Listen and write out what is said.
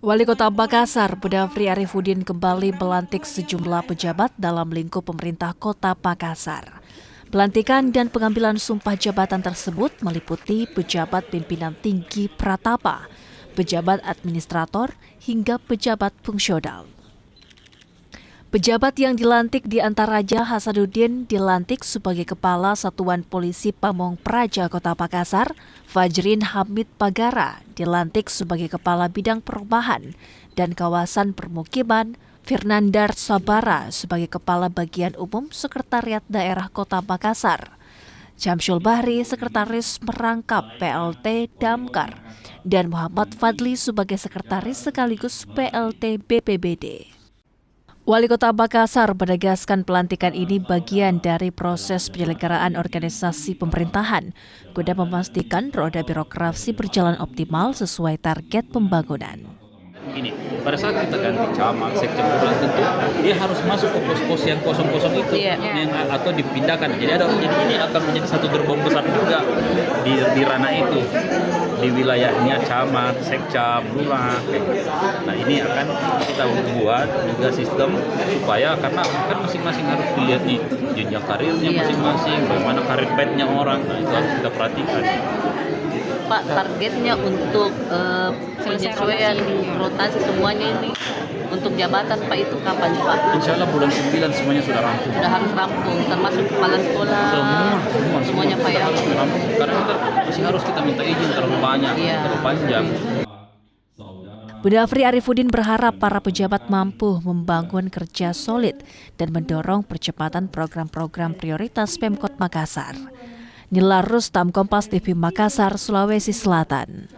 Wali Kota Makassar, Budafri Arifudin kembali melantik sejumlah pejabat dalam lingkup pemerintah Kota Makassar. Pelantikan dan pengambilan sumpah jabatan tersebut meliputi pejabat pimpinan tinggi Pratapa, pejabat administrator, hingga pejabat fungsional. Pejabat yang dilantik diantaranya Hasanuddin dilantik sebagai Kepala Satuan Polisi Pamong Praja Kota Makassar, Fajrin Hamid Pagara dilantik sebagai Kepala Bidang Perumahan dan Kawasan Permukiman, Fernandar Sabara sebagai Kepala Bagian Umum Sekretariat Daerah Kota Makassar, Syamsul Bahri Sekretaris Merangkap PLT Damkar, dan Muhammad Fadli sebagai Sekretaris sekaligus PLT BPBD. Wali Kota Makassar menegaskan pelantikan ini bagian dari proses penyelenggaraan organisasi pemerintahan guna memastikan roda birokrasi berjalan optimal sesuai target pembangunan. Ini pada saat kita ganti camat, sekjen bulan tentu dia harus masuk ke pos-pos yang kosong-kosong itu atau dipindahkan. Jadi ini akan menjadi satu gerbong besar juga di ranah itu, di wilayahnya camat, sekcam, lurah. Nah ini akan kita buat juga sistem supaya karena kan masing-masing harus dilihat nih jenjang karirnya masing-masing, bagaimana karir petnya orang. Nah itu harus kita perhatikan. Pak, targetnya untuk penyesuaian rotasi semuanya ini untuk jabatan Pak itu kapan Pak? Insya Allah bulan 9 semuanya sudah rampung. Sudah harus rampung, termasuk kepala sekolah. Semuanya Pak ya. Harus rampung. Karena masih harus kita minta izin terlalu banyak, terlalu panjang. Budafri Arifudin berharap para pejabat mampu membangun kerja solid dan mendorong percepatan program-program prioritas Pemkot Makassar. Nila Rustam, Kompas TV Makassar, Sulawesi Selatan.